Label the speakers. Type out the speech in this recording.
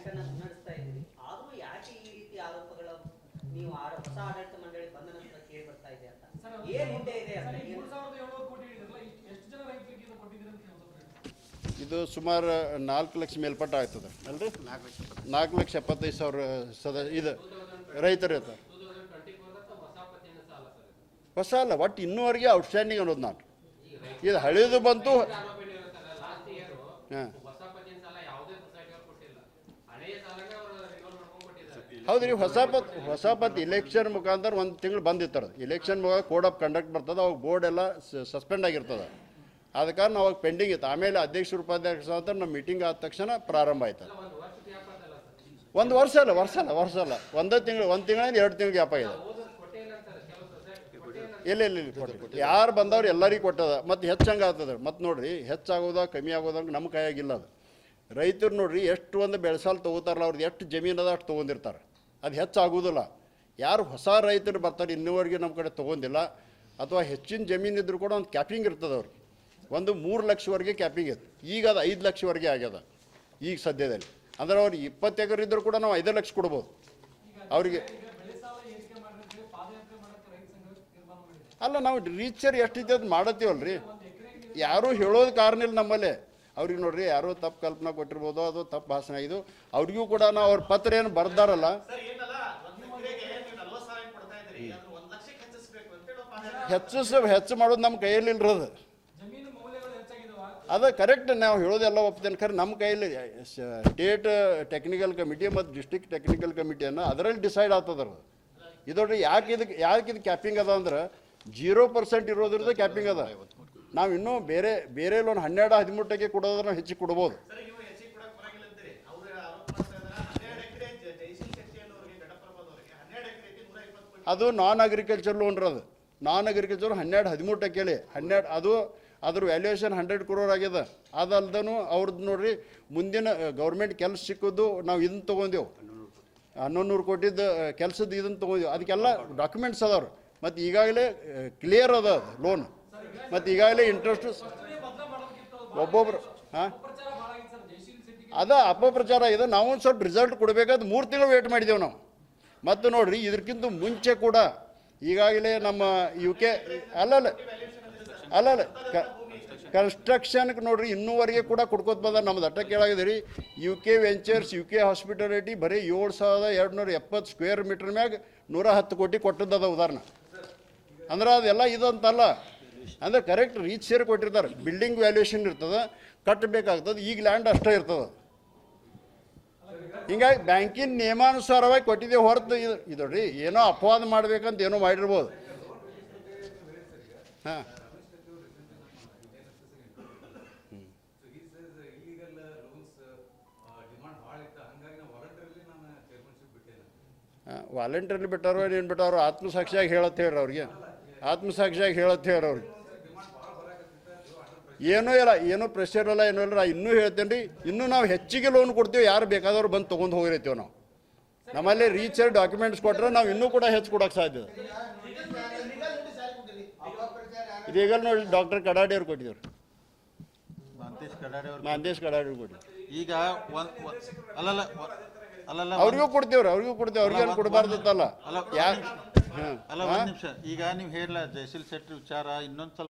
Speaker 1: Action ಮುನ್ನಡೆಸ್ತಾ ಇದ್ದೀರಿ, ಆದರೂ ಯಾಕೆ ಈ ರೀತಿ ಆರೋಪಗಳ ನೀವು ಹೊಸ ಆಡಳಿತ ಮಂಡಳಿ ಬಂದ ನಂತರ ಕೇಳಿ ಬರ್ತಾ ಇದೆ ಅಂತ? ಏನ್ ಹಿಂದೆ ಇದೆ ಅಂತ?
Speaker 2: ಇದು ಸುಮಾರು 4 ಲಕ್ಷ ಮೇಲ್ಪಟ್ಟ ಆಗ್ತದೆ ಅಲ್ರಿ. 4,75,000 ಇದು ರೈತರು ಇರ್ತಾರೆ. ಹೊಸ ಅಲ್ಲ, ಒಟ್ಟು ಇನ್ನೂವರೆಗೆ ಔಟ್ಸ್ಟ್ಯಾಂಡಿಂಗ್ ಅನ್ನೋದು ನಾನು ಇದು ಹಳೆಯದು ಬಂತು. ಹಾಂ ಹೌದು ರೀ, ಹೊಸ ಪತ್ ಇಲೆಕ್ಷನ್ ಮುಖಾಂತರ ಒಂದು ತಿಂಗಳು ಬಂದಿರ್ತಾರೆ. ಇಲೆಕ್ಷನ್ ಮುಖಾಂತರ ಕೋಡ್ ಆಫ್ ಕಂಡಕ್ಟ್ ಬರ್ತದೆ, ಅವಾಗ ಬೋರ್ಡ್ ಎಲ್ಲ ಸಸ್ಪೆಂಡ್ ಆಗಿರ್ತದೆ. ಆದ ಕಾರಣ ಅವಾಗ ಪೆಂಡಿಂಗ್ ಇತ್ತು. ಆಮೇಲೆ ಅಧ್ಯಕ್ಷರು ಉಪಾಧ್ಯಕ್ಷರು ಅಂತ ನಮ್ಮ ಮೀಟಿಂಗ್ ಆದ ತಕ್ಷಣ ಪ್ರಾರಂಭ ಆಯ್ತು. ಒಂದು ವರ್ಷ ಅಲ್ಲ ಒಂದು ತಿಂಗಳಿಂದ 2 ತಿಂಗಳು ಗ್ಯಾಪ್ ಆಗಿದೆ. ಇಲ್ಲ ಯಾರು ಬಂದವ್ರು ಎಲ್ಲರಿಗೂ ಕೊಟ್ಟದ. ಮತ್ತು ಹೆಚ್ಚಂಗೆ ಆಗ್ತದೆ. ಮತ್ತು ನೋಡಿರಿ, ಹೆಚ್ಚಾಗೋದ ಕಮ್ಮಿ ಆಗೋದಂಗೆ ನಮ್ಮ ಕೈಯಾಗಿಲ್ಲ. ಅದು ರೈತರು ನೋಡಿರಿ, ಎಷ್ಟು ಒಂದು ಬೆಳೆಸಾಲು ತೊಗೋತಾರಲ್ಲ, ಅವ್ರದ್ದು ಎಷ್ಟು ಜಮೀನು ಅದ ಅಷ್ಟು ತೊಗೊಂಡಿರ್ತಾರೆ. ಅದು ಹೆಚ್ಚಾಗೋದಿಲ್ಲ. ಯಾರು ಹೊಸ ರೈತರು ಬರ್ತಾರೆ ಇನ್ನೂವರೆಗೆ ನಮ್ಮ ಕಡೆ ತೊಗೊಂಡಿಲ್ಲ, ಅಥವಾ ಹೆಚ್ಚಿನ ಜಮೀನಿದ್ರು ಕೂಡ ಒಂದು ಕ್ಯಾಪಿಂಗ್ ಇರ್ತದೆ ಅವ್ರಿಗೆ. ಒಂದು 3 ಲಕ್ಷವರೆಗೆ ಕ್ಯಾಪಿಂಗ್ ಇತ್ತು. ಈಗ ಅದು 5 ಲಕ್ಷವರೆಗೆ ಆಗ್ಯದ ಈಗ ಸದ್ಯದಲ್ಲಿ. ಅಂದ್ರೆ ಅವ್ರಿಗೆ 20 ಎಕರೆ ಇದ್ದರೂ ಕೂಡ ನಾವು 5 ಲಕ್ಷ ಕೊಡ್ಬೋದು ಅವರಿಗೆ. ಅಲ್ಲ, ನಾವು ರೀಚರ್ ಎಷ್ಟಿದೆ ಅದು ಮಾಡತ್ತೀವಲ್ಲ ರೀ. ಯಾರೂ ಹೇಳೋದು ಕಾರಣ ಇಲ್ಲ ನಮ್ಮಲ್ಲೇ. ಅವ್ರಿಗೆ ನೋಡ್ರಿ, ಯಾರೋ ತಪ್ಪು ಕಲ್ಪನಾ ಕೊಟ್ಟಿರ್ಬೋದು, ಅದು ತಪ್ಪು ಭಾಷಣ. ಇದು ಅವ್ರಿಗೂ ಕೂಡ ನಾವು ಅವ್ರ ಪತ್ರ ಏನು ಬರ್ದಾರಲ್ಲ, ಹೆಚ್ಚು ಮಾಡೋದು ನಮ್ಮ ಕೈಯಲ್ಲಿ ಇಲ್ರದು. ಅದು ಕರೆಕ್ಟ್, ನಾವು ಹೇಳೋದೆಲ್ಲ ಒಪ್ತೇನೆ. ಖರೆ ನಮ್ಮ ಕೈಯಲ್ಲಿ ಸ್ಟೇಟ್ ಟೆಕ್ನಿಕಲ್ ಕಮಿಟಿ ಮತ್ತು ಡಿಸ್ಟ್ರಿಕ್ಟ್ ಟೆಕ್ನಿಕಲ್ ಕಮಿಟಿಯನ್ನು ಅದರಲ್ಲಿ ಡಿಸೈಡ್ ಆಗ್ತದ. ಇದೊಡ್ರಿ ಯಾಕೆ ಇದು ಕ್ಯಾಪಿಂಗ್ ಅದ ಅಂದ್ರೆ 0% ಇರೋದ್ರಿಂದ ಕ್ಯಾಪಿಂಗ್ ಅದ. ನಾವು ಇನ್ನೂ ಬೇರೆ ಲೋನ್ 12-13% ಕೊಡೋದ್ರೆ ನಾವು ಹೆಚ್ಚಿಗೆ ಕೊಡ್ಬೋದು. ಅದು ನಾನ್ ಅಗ್ರಿಕಲ್ಚರ್ ಲೋನ್ ಅದು. ನಾನ್ ಅಗ್ರಿಕಲ್ಚರ್ 12-13%. ಅದು ಅದ್ರ ವ್ಯಾಲ್ಯೂಯೇಷನ್ 100 crore ಆಗ್ಯದ. ಅದಲ್ದೂ ಅವ್ರದ್ದು ನೋಡ್ರಿ, ಮುಂದಿನ ಗೌರ್ಮೆಂಟ್ ಕೆಲಸ ಸಿಕ್ಕೋದು ನಾವು ಇದನ್ನು ತೊಗೊಂಡೆವು, 1100 ಕೋಟಿದ್ದು ಕೆಲಸದ್ದು ಇದನ್ನು ತೊಗೊಂಡೆವು. ಅದಕ್ಕೆಲ್ಲ ಡಾಕ್ಯುಮೆಂಟ್ಸ್ ಅದಾವ್ರು. ಮತ್ತು ಈಗಾಗಲೇ ಕ್ಲಿಯರ್ ಅದ ಲೋನ್. ಮತ್ತು ಈಗಾಗಲೇ ಇಂಟ್ರೆಸ್ಟ್ ಒಬ್ಬೊಬ್ರು ಅದ ಅಪಪ್ರಚಾರ ಇದೆ. ನಾವು ಒಂದು ಸ್ವಲ್ಪ ರಿಸಲ್ಟ್ ಕೊಡಬೇಕಾದ್ರೆ 3 ತಿಂಗಳು ವೇಟ್ ಮಾಡಿದ್ದೇವೆ ನಾವು. ಮತ್ತು ನೋಡಿರಿ, ಇದಕ್ಕಿಂತ ಮುಂಚೆ ಕೂಡ ಈಗಾಗಲೇ ನಮ್ಮ UK ಅಲ್ಲಲ್ಲ ಕನ್ಸ್ಟ್ರಕ್ಷನ್ಗೆ ನೋಡ್ರಿ ಇನ್ನೂವರೆಗೆ ಕೂಡ ಕೊಡ್ಕೋತ ಬಂದ. ನಮ್ದು ಅಟ್ಟ ಕೇಳಾಗಿದೆ ರೀ. UK ವೆಂಚರ್ಸ್, UK ಹಾಸ್ಪಿಟಾಲಿಟಿ ಬರೀ 7,270 ಸ್ಕ್ವೇರ್ ಮೀಟರ್ ಮ್ಯಾಗ 110 ಕೋಟಿ ಕೊಟ್ಟದ್ದದ ಉದಾಹರಣೆ. ಅಂದ್ರೆ ಅದೆಲ್ಲ ಇದಂತಲ್ಲ. ಅಂದ್ರೆ ಕರೆಕ್ಟ್ ರೀಚ್ ಸೇರಿ ಕೊಟ್ಟಿರ್ತಾರೆ. ಬಿಲ್ಡಿಂಗ್ ವ್ಯಾಲ್ಯೂಯೇಷನ್ ಇರ್ತದೆ, ಕಟ್ಟಬೇಕಾಗ್ತದೆ. ಈಗ ಲ್ಯಾಂಡ್ ಅಷ್ಟೇ ಇರ್ತದೆ. ಹಿಂಗಾಗಿ ಬ್ಯಾಂಕಿನ ನಿಯಮಾನುಸಾರವಾಗಿ ಕೊಟ್ಟಿದ್ದೇವೆ ಹೊರತು ಇದು ರೀ ಏನೋ ಅಪವಾದ ಮಾಡ್ಬೇಕಂತ ಏನೋ ಮಾಡಿರ್ಬೋದು. ಹಾಂ ವಾಲಂಟಿಯರ್ಲಿ ಬಿಟ್ಟಾರೋ ಏನು ಬಿಟ್ಟಾರೋ ಆತ್ಮಸಾಕ್ಷಿಯಾಗಿ ಹೇಳತ್ತೆ ಹೇಳ್ರಿ ಅವ್ರಿಗೆ. ಅವ್ರಿಗೆ ಏನೂ ಇಲ್ಲ, ಏನೂ ಪ್ರೆಷರ್ ಇಲ್ಲ, ಏನೂ ಇಲ್ಲ. ಇನ್ನೂ ಹೇಳ್ತೇನೆ ರೀ, ಇನ್ನೂ ನಾವು ಹೆಚ್ಚಿಗೆ ಲೋನ್ ಕೊಡ್ತೀವಿ. ಯಾರು ಬೇಕಾದವ್ರು ಬಂದು ತೊಗೊಂಡು ಹೋಗಿರ್ತೀವಿ ನಾವು. ನಮ್ಮಲ್ಲಿ ರೀಚರ್ ಡಾಕ್ಯುಮೆಂಟ್ಸ್ ಕೊಟ್ಟರೆ ನಾವು ಇನ್ನೂ ಕೂಡ ಹೆಚ್ಚು ಕೊಡೋಕ್ಕೆ ಸಾಧ್ಯ. ಇದೀಗ ನೋಡಿ ಡಾಕ್ಟರ್ ಕಡಾಡಿ ಅವ್ರು ಕೊಟ್ಟಿದ್ದಾರೆ, ಮಹಂತೇಶ್ ಕಡಾಡಿ ಅವ್ರು ಕೊಟ್ಟಿದ್ದಾರೆ.
Speaker 3: ಈಗ ಅಲ್ಲಲ್ಲ
Speaker 2: ಅವ್ರಿಗೂ ಕೊಡ್ತೀವ್ರಿ, ಅವ್ರಿಗೇನು ಕೊಡಬಾರ್ದತ್ತಲ್ಲ.
Speaker 3: ಅಲ್ಲ, ಒಂದು ನಿಮಿಷ. ಈಗ ನೀವು ಹೇಳಲ್ಲ ಜಯಶೀಲ್ ಶೆಟ್ಟಿ ವಿಚಾರ ಇನ್ನೊಂದು ಸ್ವಲ್ಪ